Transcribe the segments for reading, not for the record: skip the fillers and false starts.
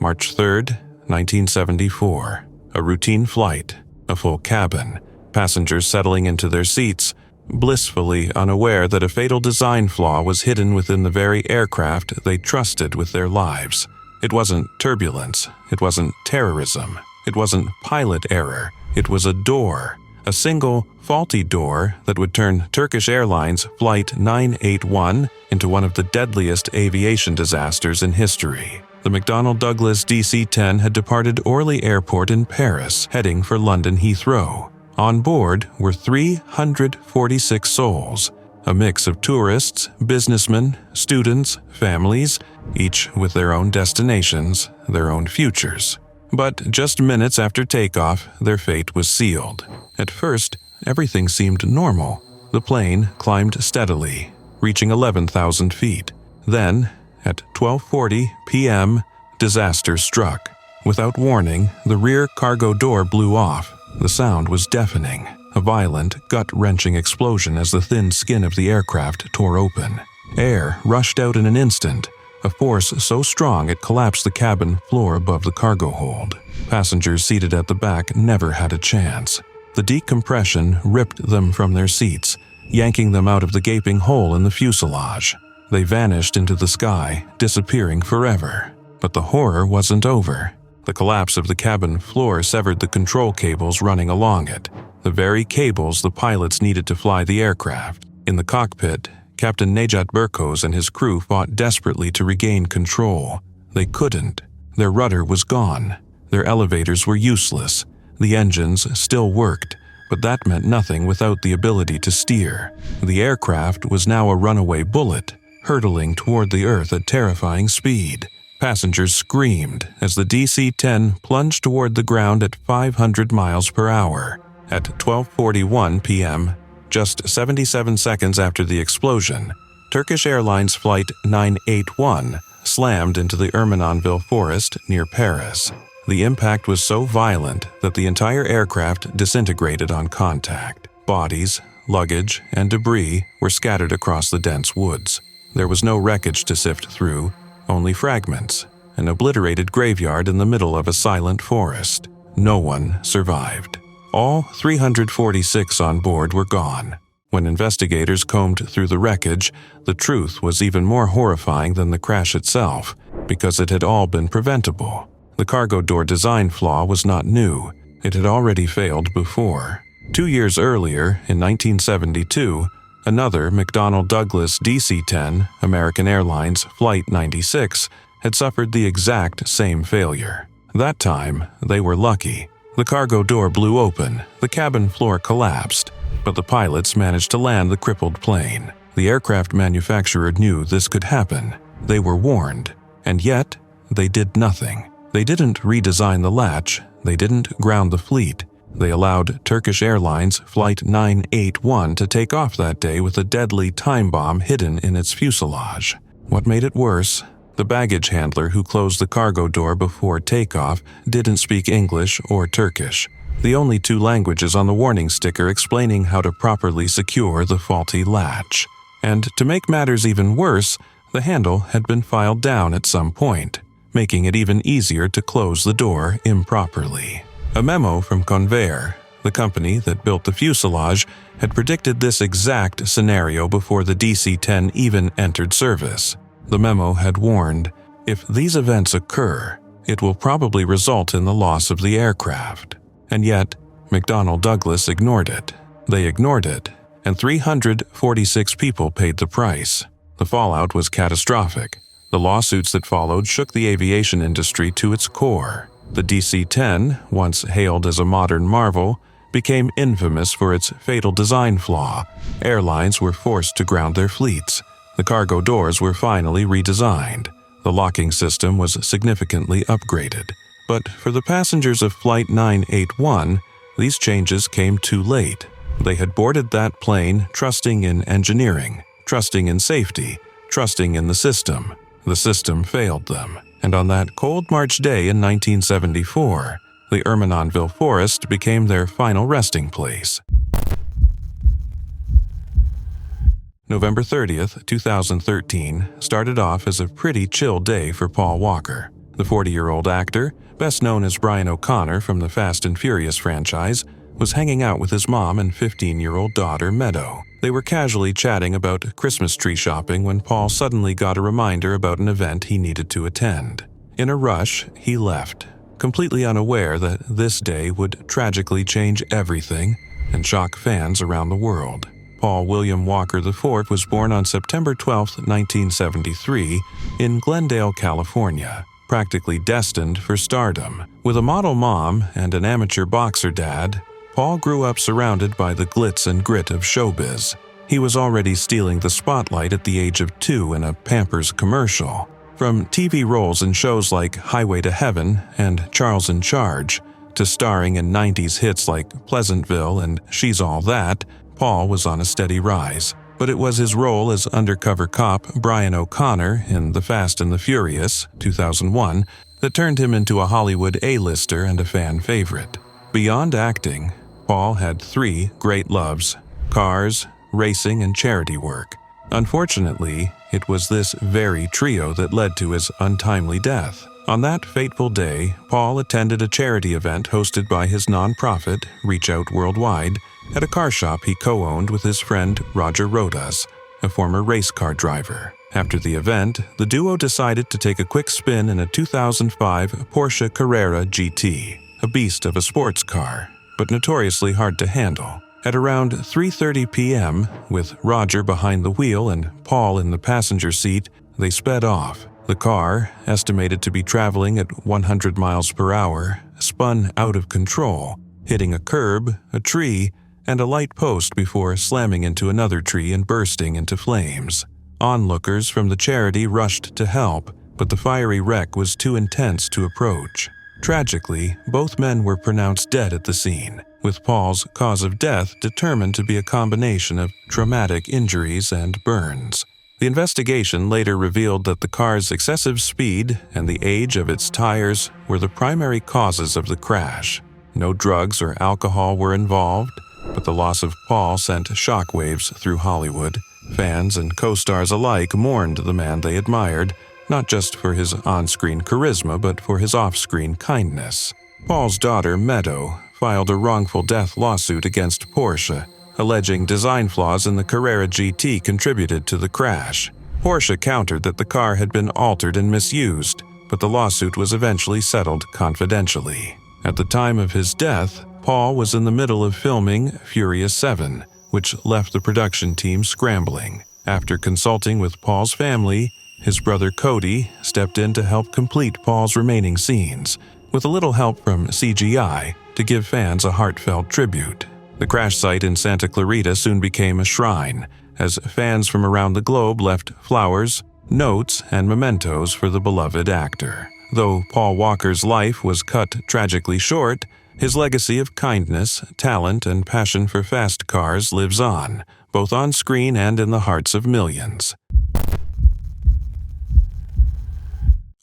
March 3rd, 1974. A routine flight, a full cabin, passengers settling into their seats, blissfully unaware that a fatal design flaw was hidden within the very aircraft they trusted with their lives. It wasn't turbulence, it wasn't terrorism, it wasn't pilot error, it was a door, a single, faulty door that would turn Turkish Airlines Flight 981 into one of the deadliest aviation disasters in history. The McDonnell Douglas DC-10 had departed Orly Airport in Paris, heading for London Heathrow. On board were 346 souls, a mix of tourists, businessmen, students, families, each with their own destinations, their own futures. But just minutes after takeoff, their fate was sealed. At first, everything seemed normal. The plane climbed steadily, reaching 11,000 feet. Then, at 12:40 p.m., disaster struck. Without warning, the rear cargo door blew off. The sound was deafening, a violent, gut-wrenching explosion as the thin skin of the aircraft tore open. Air rushed out in an instant, a force so strong it collapsed the cabin floor above the cargo hold. Passengers seated at the back never had a chance. The decompression ripped them from their seats, yanking them out of the gaping hole in the fuselage. They vanished into the sky, disappearing forever. But the horror wasn't over. The collapse of the cabin floor severed the control cables running along it, the very cables the pilots needed to fly the aircraft. In the cockpit, Captain Nejat Berkoz and his crew fought desperately to regain control. They couldn't. Their rudder was gone. Their elevators were useless. The engines still worked, but that meant nothing without the ability to steer. The aircraft was now a runaway bullet, hurtling toward the earth at terrifying speed. Passengers screamed as the DC-10 plunged toward the ground at 500 miles per hour. At 12:41 p.m., just 77 seconds after the explosion, Turkish Airlines Flight 981 slammed into the Ermenonville forest near Paris. The impact was so violent that the entire aircraft disintegrated on contact. Bodies, luggage, and debris were scattered across the dense woods. There was no wreckage to sift through, only fragments, an obliterated graveyard in the middle of a silent forest. No one survived. All 346 on board were gone. When investigators combed through the wreckage, the truth was even more horrifying than the crash itself, because it had all been preventable. The cargo door design flaw was not new. It had already failed before. 2 years earlier, in 1972, another McDonnell Douglas DC-10, American Airlines Flight 96, had suffered the exact same failure. That time, they were lucky. The cargo door blew open, the cabin floor collapsed, but the pilots managed to land the crippled plane. The aircraft manufacturer knew this could happen. They were warned, and yet they did nothing. They didn't redesign the latch, they didn't ground the fleet. They allowed Turkish Airlines Flight 981 to take off that day with a deadly time bomb hidden in its fuselage. What made it worse? The baggage handler who closed the cargo door before takeoff didn't speak English or Turkish, the only two languages on the warning sticker explaining how to properly secure the faulty latch. And to make matters even worse, the handle had been filed down at some point, making it even easier to close the door improperly. A memo from Convair, the company that built the fuselage, had predicted this exact scenario before the DC-10 even entered service. The memo had warned, if these events occur, it will probably result in the loss of the aircraft. And yet, McDonnell Douglas ignored it. They ignored it, and 346 people paid the price. The fallout was catastrophic. The lawsuits that followed shook the aviation industry to its core. The DC-10, once hailed as a modern marvel, became infamous for its fatal design flaw. Airlines were forced to ground their fleets. The cargo doors were finally redesigned. The locking system was significantly upgraded. But for the passengers of Flight 981, these changes came too late. They had boarded that plane trusting in engineering, trusting in safety, trusting in the system. The system failed them. And on that cold March day in 1974, the Ermenonville forest became their final resting place. November 30th, 2013 started off as a pretty chill day for Paul Walker. The 40-year-old actor, best known as Brian O'Connor from the Fast and Furious franchise, was hanging out with his mom and 15-year-old daughter, Meadow. They were casually chatting about Christmas tree shopping when Paul suddenly got a reminder about an event he needed to attend. In a rush, he left, completely unaware that this day would tragically change everything and shock fans around the world. Paul William Walker IV was born on September 12, 1973, in Glendale, California, practically destined for stardom. With a model mom and an amateur boxer dad, Paul grew up surrounded by the glitz and grit of showbiz. He was already stealing the spotlight at the age of 2 in a Pampers commercial. From TV roles in shows like Highway to Heaven and Charles in Charge, to starring in 90s hits like Pleasantville and She's All That, Paul was on a steady rise. But it was his role as undercover cop Brian O'Connor in The Fast and the Furious, 2001, that turned him into a Hollywood A-lister and a fan favorite. Beyond acting, Paul had 3 great loves: cars, racing, and charity work. Unfortunately, it was this very trio that led to his untimely death. On that fateful day, Paul attended a charity event hosted by his nonprofit, Reach Out Worldwide, at a car shop he co-owned with his friend Roger Rodas, a former race car driver. After the event, the duo decided to take a quick spin in a 2005 Porsche Carrera GT, a beast of a sports car, but notoriously hard to handle. At around 3:30 p.m., with Roger behind the wheel and Paul in the passenger seat, they sped off. The car, estimated to be traveling at 100 miles per hour, spun out of control, hitting a curb, a tree, and a light post before slamming into another tree and bursting into flames. Onlookers from the charity rushed to help, but the fiery wreck was too intense to approach. Tragically, both men were pronounced dead at the scene, with Paul's cause of death determined to be a combination of traumatic injuries and burns. The investigation later revealed that the car's excessive speed and the age of its tires were the primary causes of the crash. No drugs or alcohol were involved, but the loss of Paul sent shockwaves through Hollywood. Fans and co-stars alike mourned the man they admired, not just for his on-screen charisma, but for his off-screen kindness. Paul's daughter, Meadow, filed a wrongful death lawsuit against Porsche, alleging design flaws in the Carrera GT contributed to the crash. Porsche countered that the car had been altered and misused, but the lawsuit was eventually settled confidentially. At the time of his death, Paul was in the middle of filming Furious 7, which left the production team scrambling. After consulting with Paul's family, his brother Cody stepped in to help complete Paul's remaining scenes, with a little help from CGI to give fans a heartfelt tribute. The crash site in Santa Clarita soon became a shrine, as fans from around the globe left flowers, notes, and mementos for the beloved actor. Though Paul Walker's life was cut tragically short, his legacy of kindness, talent, and passion for fast cars lives on, both on screen and in the hearts of millions.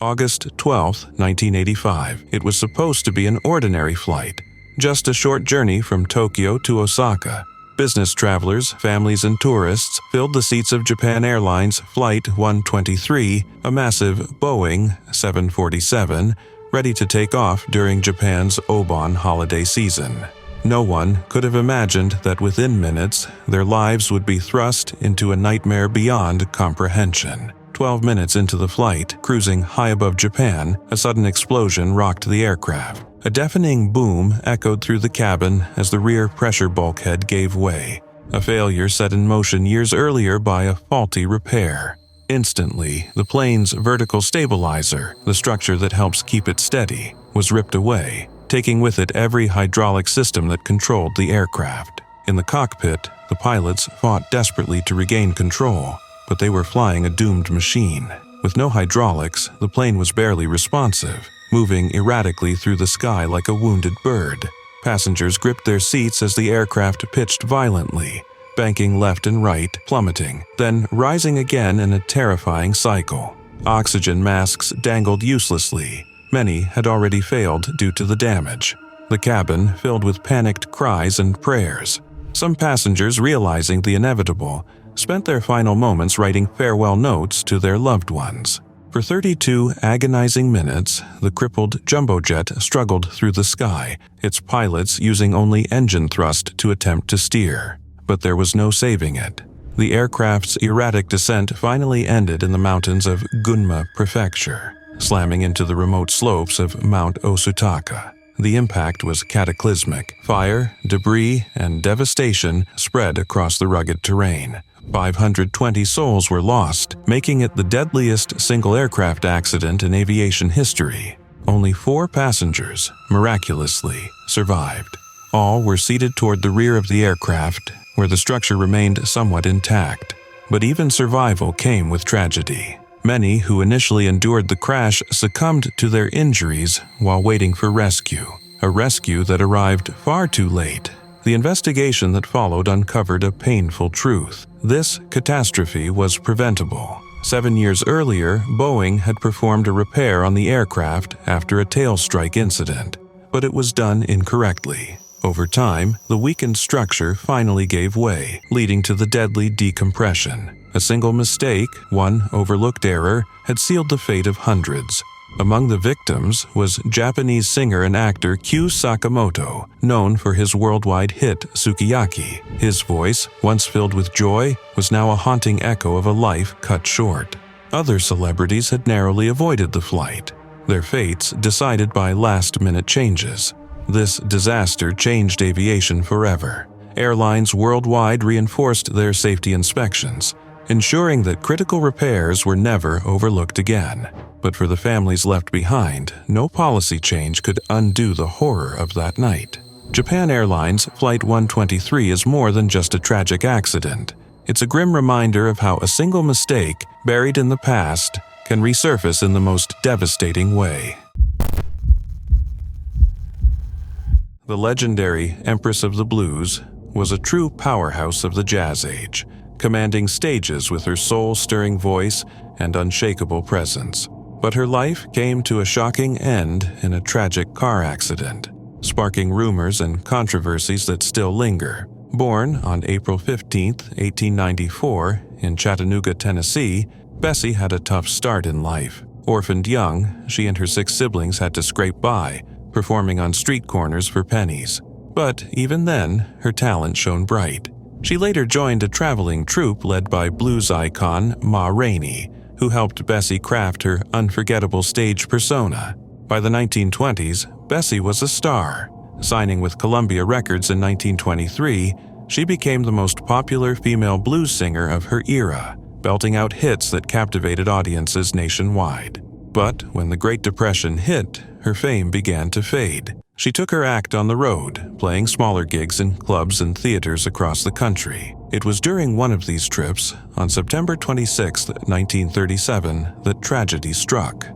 August 12, 1985. It was supposed to be an ordinary flight, just a short journey from Tokyo to Osaka. Business travelers, families, and tourists filled the seats of Japan Airlines Flight 123, a massive Boeing 747, ready to take off during Japan's Obon holiday season. No one could have imagined that within minutes, their lives would be thrust into a nightmare beyond comprehension. 12 minutes into the flight, cruising high above Japan, a sudden explosion rocked the aircraft. A deafening boom echoed through the cabin as the rear pressure bulkhead gave way, a failure set in motion years earlier by a faulty repair. Instantly, the plane's vertical stabilizer, the structure that helps keep it steady, was ripped away, taking with it every hydraulic system that controlled the aircraft. In the cockpit, the pilots fought desperately to regain control, but they were flying a doomed machine. With no hydraulics, the plane was barely responsive, moving erratically through the sky like a wounded bird. Passengers gripped their seats as the aircraft pitched violently, banking left and right, plummeting, then rising again in a terrifying cycle. Oxygen masks dangled uselessly. Many had already failed due to the damage. The cabin filled with panicked cries and prayers. Some passengers, realizing the inevitable, spent their final moments writing farewell notes to their loved ones. For 32 agonizing minutes, the crippled jumbo jet struggled through the sky, its pilots using only engine thrust to attempt to steer. But there was no saving it. The aircraft's erratic descent finally ended in the mountains of Gunma Prefecture, slamming into the remote slopes of Mount Osutaka. The impact was cataclysmic. Fire, debris, and devastation spread across the rugged terrain. 520 souls were lost, making it the deadliest single aircraft accident in aviation history. Only 4 passengers, miraculously, survived. All were seated toward the rear of the aircraft, where the structure remained somewhat intact. But even survival came with tragedy. Many who initially endured the crash succumbed to their injuries while waiting for rescue, a rescue that arrived far too late. The investigation that followed uncovered a painful truth. This catastrophe was preventable. 7 years earlier, Boeing had performed a repair on the aircraft after a tail strike incident, but it was done incorrectly. Over time, the weakened structure finally gave way, leading to the deadly decompression. A single mistake, one overlooked error, had sealed the fate of hundreds. Among the victims was Japanese singer and actor Kyu Sakamoto, known for his worldwide hit Sukiyaki. His voice, once filled with joy, was now a haunting echo of a life cut short. Other celebrities had narrowly avoided the flight, their fates decided by last-minute changes. This disaster changed aviation forever. Airlines worldwide reinforced their safety inspections, ensuring that critical repairs were never overlooked again. But for the families left behind, no policy change could undo the horror of that night. Japan Airlines Flight 123 is more than just a tragic accident. It's a grim reminder of how a single mistake, buried in the past, can resurface in the most devastating way. The legendary Empress of the Blues was a true powerhouse of the jazz age, commanding stages with her soul-stirring voice and unshakable presence. But her life came to a shocking end in a tragic car accident, sparking rumors and controversies that still linger. Born on April 15, 1894, in Chattanooga, Tennessee, Bessie had a tough start in life. Orphaned young, she and her 6 siblings had to scrape by, performing on street corners for pennies. But even then, her talent shone bright. She later joined a traveling troupe led by blues icon Ma Rainey, who helped Bessie craft her unforgettable stage persona. By the 1920s, Bessie was a star. Signing with Columbia Records in 1923, she became the most popular female blues singer of her era, belting out hits that captivated audiences nationwide. But when the Great Depression hit, her fame began to fade. She took her act on the road, playing smaller gigs in clubs and theaters across the country. It was during one of these trips, on September 26, 1937, that tragedy struck.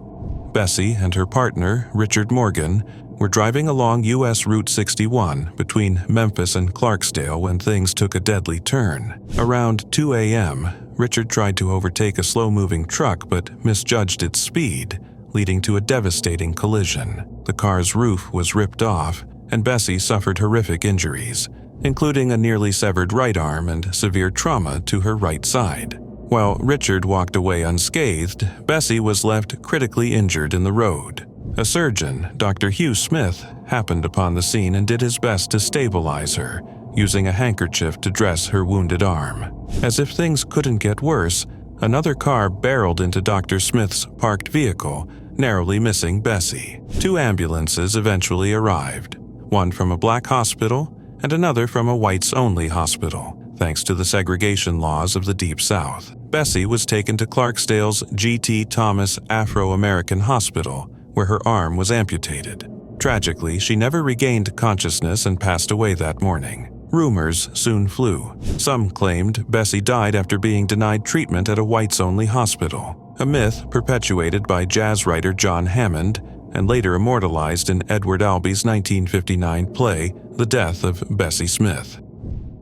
Bessie and her partner, Richard Morgan, were driving along U.S. Route 61 between Memphis and Clarksdale when things took a deadly turn. Around 2 a.m., Richard tried to overtake a slow-moving truck but misjudged its speed, leading to a devastating collision. The car's roof was ripped off, and Bessie suffered horrific injuries, including a nearly severed right arm and severe trauma to her right side. While Richard walked away unscathed, Bessie was left critically injured in the road. A surgeon, Dr. Hugh Smith, happened upon the scene and did his best to stabilize her, using a handkerchief to dress her wounded arm. As if things couldn't get worse, another car barreled into Dr. Smith's parked vehicle, narrowly missing Bessie. 2 ambulances eventually arrived, one from a black hospital and another from a whites-only hospital, thanks to the segregation laws of the Deep South. Bessie was taken to Clarksdale's G.T. Thomas Afro-American Hospital, where her arm was amputated. Tragically, she never regained consciousness and passed away that morning. Rumors soon flew. Some claimed Bessie died after being denied treatment at a whites-only hospital, a myth perpetuated by jazz writer John Hammond and later immortalized in Edward Albee's 1959 play, The Death of Bessie Smith.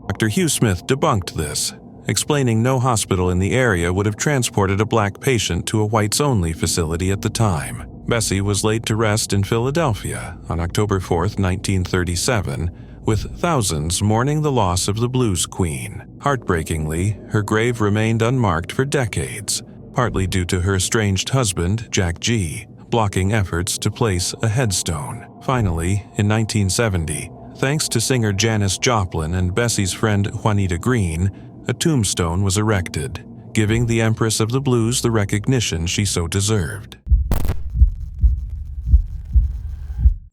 Dr. Hugh Smith debunked this, explaining no hospital in the area would have transported a black patient to a whites-only facility at the time. Bessie was laid to rest in Philadelphia on October 4, 1937, with thousands mourning the loss of the blues queen. Heartbreakingly, her grave remained unmarked for decades, partly due to her estranged husband, Jack G., blocking efforts to place a headstone. Finally, in 1970, thanks to singer Janis Joplin and Bessie's friend Juanita Green, a tombstone was erected, giving the Empress of the Blues the recognition she so deserved.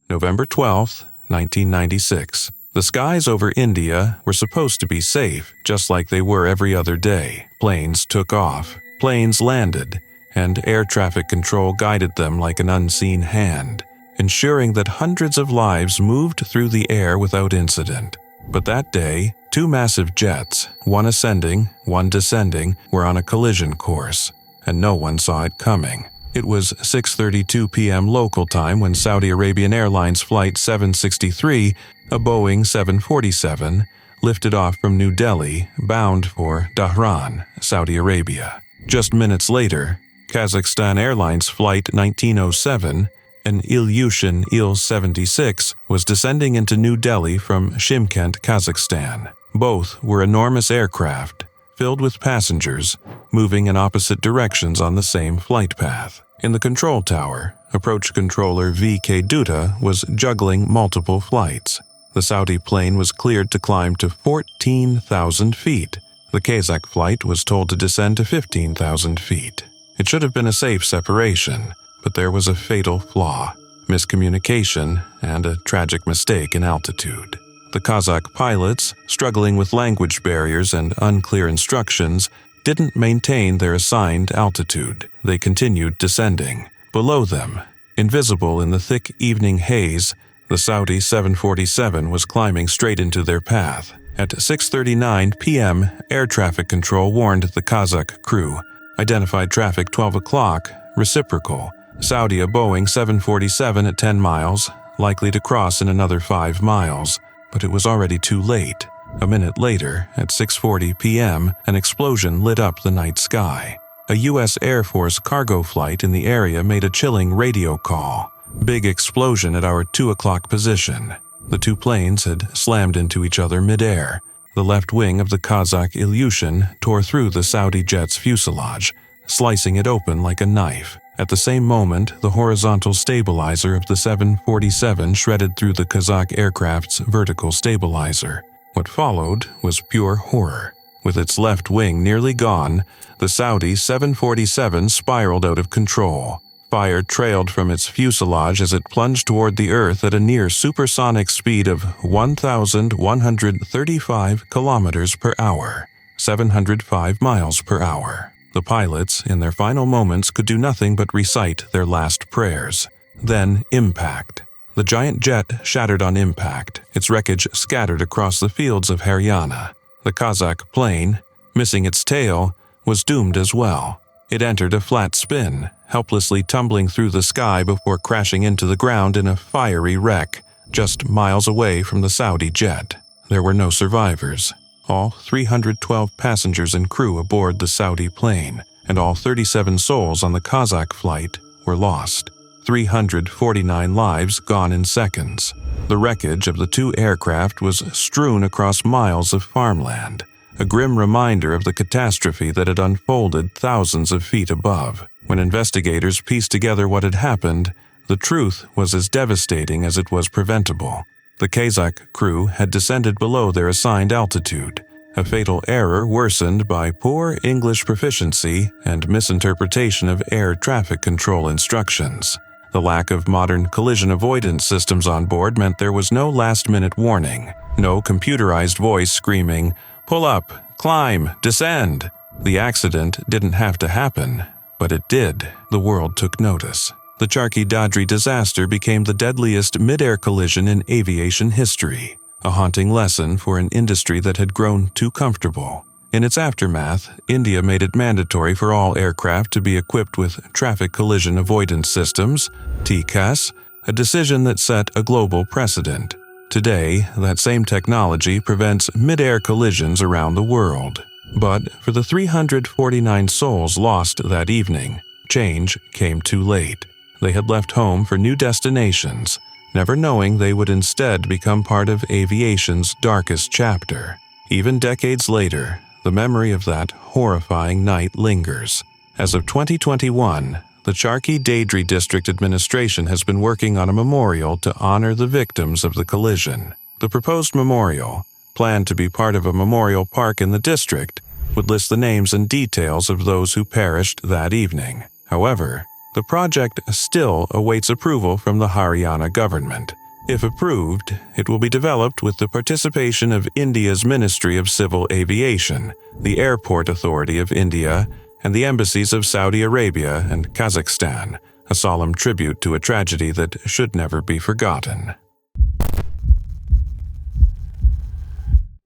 November 12, 1996. The skies over India were supposed to be safe, just like they were every other day. Planes took off, planes landed, and air traffic control guided them like an unseen hand, ensuring that hundreds of lives moved through the air without incident. But that day, two massive jets, one ascending, one descending, were on a collision course, and no one saw it coming. It was 6:32 p.m. local time when Saudi Arabian Airlines Flight 763, a Boeing 747, lifted off from New Delhi, bound for Dhahran, Saudi Arabia. Just minutes later, Kazakhstan Airlines Flight 1907, an Ilyushin Il-76, was descending into New Delhi from Shymkent, Kazakhstan. Both were enormous aircraft, filled with passengers, moving in opposite directions on the same flight path. In the control tower, approach controller V.K. Dutta was juggling multiple flights. The Saudi plane was cleared to climb to 14,000 feet. The Kazakh flight was told to descend to 15,000 feet. It should have been a safe separation, but there was a fatal flaw: miscommunication and a tragic mistake in altitude. The Kazakh pilots, struggling with language barriers and unclear instructions, didn't maintain their assigned altitude. They continued descending. Below them, invisible in the thick evening haze, the Saudi 747 was climbing straight into their path. At 6:39 p.m., air traffic control warned the Kazakh crew. Identified traffic 12 o'clock, reciprocal. Saudi a Boeing 747 at 10 miles, likely to cross in another 5 miles. But it was already too late. A minute later, at 6:40 p.m., an explosion lit up the night sky. A U.S. Air Force cargo flight in the area made a chilling radio call. Big explosion at our 2 o'clock position. The two planes had slammed into each other midair. The left wing of the Kazakh Ilyushin tore through the Saudi jet's fuselage, slicing it open like a knife. At the same moment, the horizontal stabilizer of the 747 shredded through the Kazakh aircraft's vertical stabilizer. What followed was pure horror. With its left wing nearly gone, the Saudi 747 spiraled out of control. Fire trailed from its fuselage as it plunged toward the earth at a near supersonic speed of 1,135 kilometers per hour, 705 miles per hour. The pilots, in their final moments, could do nothing but recite their last prayers. Then impact. The giant jet shattered on impact, its wreckage scattered across the fields of Haryana. The Kazakh plane, missing its tail, was doomed as well. It entered a flat spin, helplessly tumbling through the sky before crashing into the ground in a fiery wreck, just miles away from the Saudi jet. There were no survivors. All 312 passengers and crew aboard the Saudi plane, and all 37 souls on the Kazakh flight were lost. 349 lives gone in seconds. The wreckage of the two aircraft was strewn across miles of farmland, a grim reminder of the catastrophe that had unfolded thousands of feet above. When investigators pieced together what had happened, the truth was as devastating as it was preventable. The Kazakh crew had descended below their assigned altitude, a fatal error worsened by poor English proficiency and misinterpretation of air traffic control instructions. The lack of modern collision avoidance systems on board meant there was no last-minute warning, no computerized voice screaming, "Pull up, climb, descend." The accident didn't have to happen, but it did. The world took notice. The Charkhi Dadri disaster became the deadliest mid-air collision in aviation history, a haunting lesson for an industry that had grown too comfortable. In its aftermath, India made it mandatory for all aircraft to be equipped with traffic collision avoidance systems, TCAS, a decision that set a global precedent. Today, that same technology prevents mid-air collisions around the world. But for the 349 souls lost that evening, change came too late. They had left home for new destinations, never knowing they would instead become part of aviation's darkest chapter. Even decades later, the memory of that horrifying night lingers. As of 2021, the Charkhi Dadri District Administration has been working on a memorial to honor the victims of the collision. The proposed memorial, planned to be part of a memorial park in the district, would list the names and details of those who perished that evening. However, the project still awaits approval from the Haryana government. If approved, it will be developed with the participation of India's Ministry of Civil Aviation, the Airport Authority of India, and the embassies of Saudi Arabia and Kazakhstan, a solemn tribute to a tragedy that should never be forgotten.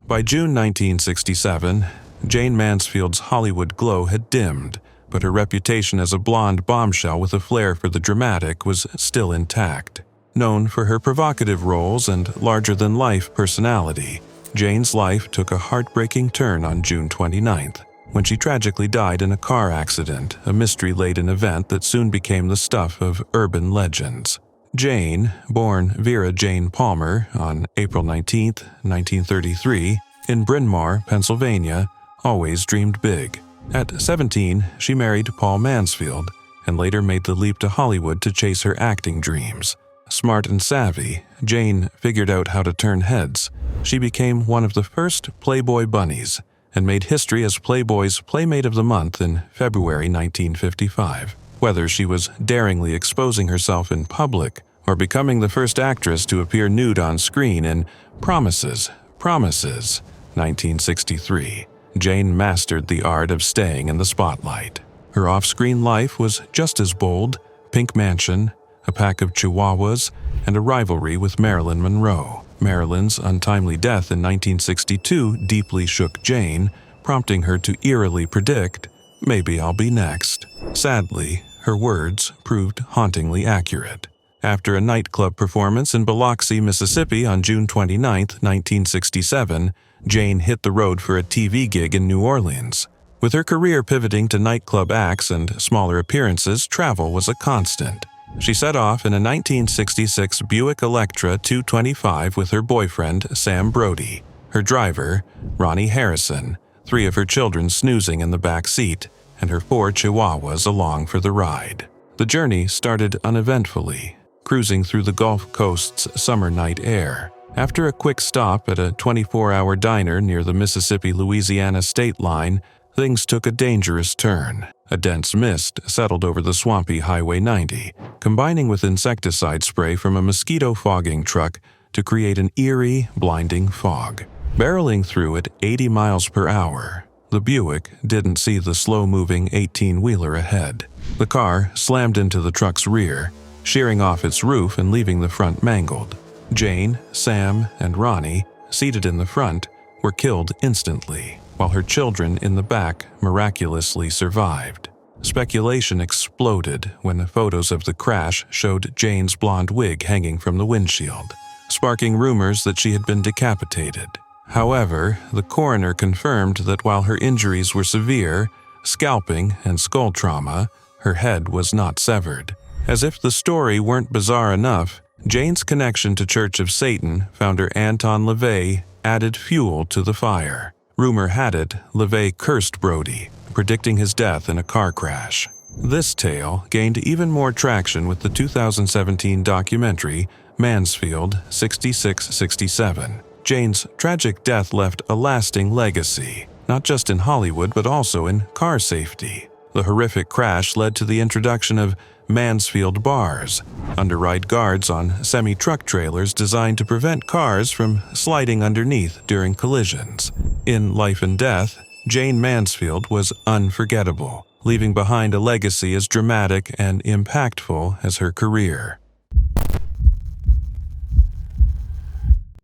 By June 1967, Jane Mansfield's Hollywood glow had dimmed, but her reputation as a blonde bombshell with a flair for the dramatic was still intact. Known for her provocative roles and larger-than-life personality, Jane's life took a heartbreaking turn on June 29th, when she tragically died in a car accident, a mystery-laden event that soon became the stuff of urban legends. Jane, born Vera Jane Palmer on April 19, 1933, in Bryn Mawr, Pennsylvania, always dreamed big. At 17, she married Paul Mansfield and later made the leap to Hollywood to chase her acting dreams. Smart and savvy, Jane figured out how to turn heads. She became one of the first Playboy bunnies and made history as Playboy's Playmate of the Month in February 1955. Whether she was daringly exposing herself in public or becoming the first actress to appear nude on screen in Promises, 1963, Jane mastered the art of staying in the spotlight. Her off-screen life was just as bold: pink mansion, a pack of chihuahuas, and a rivalry with Marilyn Monroe. Marilyn's untimely death in 1962 deeply shook Jane, prompting her to eerily predict, "Maybe I'll be next." Sadly, her words proved hauntingly accurate. After a nightclub performance in Biloxi, Mississippi on June 29, 1967, Jane hit the road for a TV gig in New Orleans. With her career pivoting to nightclub acts and smaller appearances, travel was a constant. She set off in a 1966 Buick Electra 225 with her boyfriend, Sam Brody, her driver, Ronnie Harrison, 3 of her children snoozing in the back seat, and her 4 chihuahuas along for the ride. The journey started uneventfully, cruising through the Gulf Coast's summer night air. After a quick stop at a 24-hour diner near the Mississippi-Louisiana state line, things took a dangerous turn. A dense mist settled over the swampy Highway 90, combining with insecticide spray from a mosquito fogging truck to create an eerie, blinding fog. Barreling through at 80 miles per hour, the Buick didn't see the slow-moving 18-wheeler ahead. The car slammed into the truck's rear, shearing off its roof and leaving the front mangled. Jane, Sam, and Ronnie, seated in the front, were killed instantly, while her children in the back miraculously survived. Speculation exploded when photos of the crash showed Jane's blonde wig hanging from the windshield, sparking rumors that she had been decapitated. However, the coroner confirmed that while her injuries were severe, scalping and skull trauma, her head was not severed. As if the story weren't bizarre enough, Jane's connection to Church of Satan, founder Anton LaVey, added fuel to the fire. Rumor had it LaVey cursed Brody, predicting his death in a car crash. This tale gained even more traction with the 2017 documentary Mansfield 6667. Jane's tragic death left a lasting legacy, not just in Hollywood but also in car safety. The horrific crash led to the introduction of Mansfield bars, underride guards on semi-truck trailers designed to prevent cars from sliding underneath during collisions. In Life and Death, Jane Mansfield was unforgettable, leaving behind a legacy as dramatic and impactful as her career.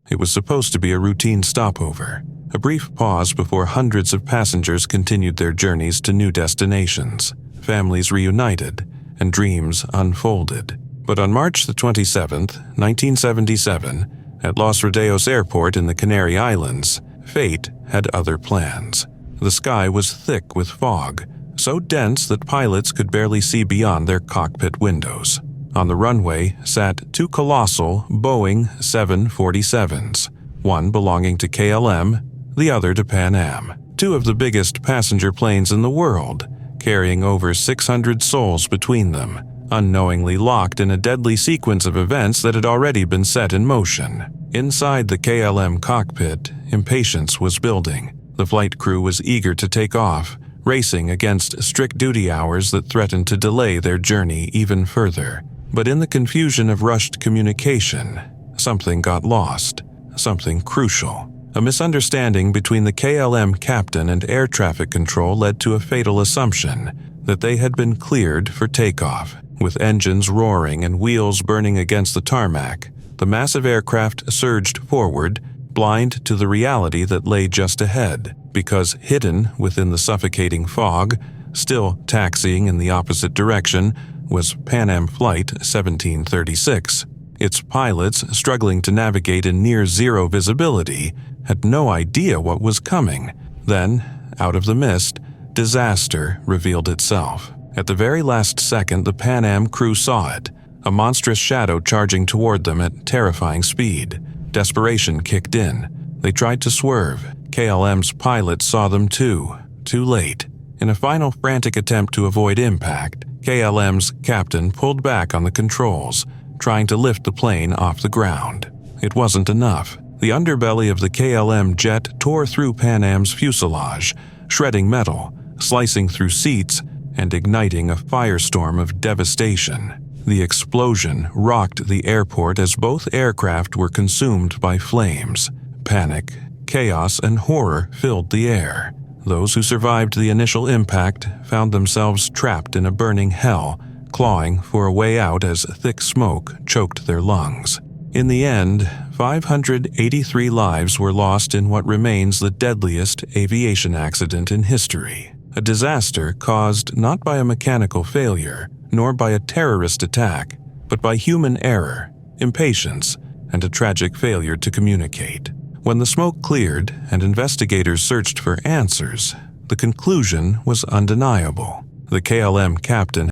It was supposed to be a routine stopover, a brief pause before hundreds of passengers continued their journeys to new destinations. Families reunited, and dreams unfolded. But on March the 27th, 1977, at Los Rodeos Airport in the Canary Islands, fate had other plans. The sky was thick with fog, so dense that pilots could barely see beyond their cockpit windows. On the runway sat 2 colossal Boeing 747s, one belonging to KLM, the other to Pan Am, 2 of the biggest passenger planes in the world, carrying over 600 souls between them, unknowingly locked in a deadly sequence of events that had already been set in motion. Inside the KLM cockpit, impatience was building. The flight crew was eager to take off, racing against strict duty hours that threatened to delay their journey even further. But in the confusion of rushed communication, something got lost, something crucial. A misunderstanding between the KLM captain and air traffic control led to a fatal assumption that they had been cleared for takeoff. With engines roaring and wheels burning against the tarmac, the massive aircraft surged forward, blind to the reality that lay just ahead, because hidden within the suffocating fog, still taxiing in the opposite direction, was Pan Am Flight 1736. Its pilots, struggling to navigate in near-zero visibility, had no idea what was coming. Then, out of the mist, disaster revealed itself. At the very last second, the Pan Am crew saw it, a monstrous shadow charging toward them at terrifying speed. Desperation kicked in. They tried to swerve. KLM's pilot saw them too late. In a final frantic attempt to avoid impact, KLM's captain pulled back on the controls, trying to lift the plane off the ground. It wasn't enough. The underbelly of the KLM jet tore through Pan Am's fuselage, shredding metal, slicing through seats, and igniting a firestorm of devastation. The explosion rocked the airport as both aircraft were consumed by flames. Panic, chaos, and horror filled the air. Those who survived the initial impact found themselves trapped in a burning hell, clawing for a way out as thick smoke choked their lungs. In the end, 583 lives were lost in what remains the deadliest aviation accident in history. A disaster caused not by a mechanical failure, nor by a terrorist attack, but by human error, impatience, and a tragic failure to communicate. When the smoke cleared and investigators searched for answers, the conclusion was undeniable. The KLM captain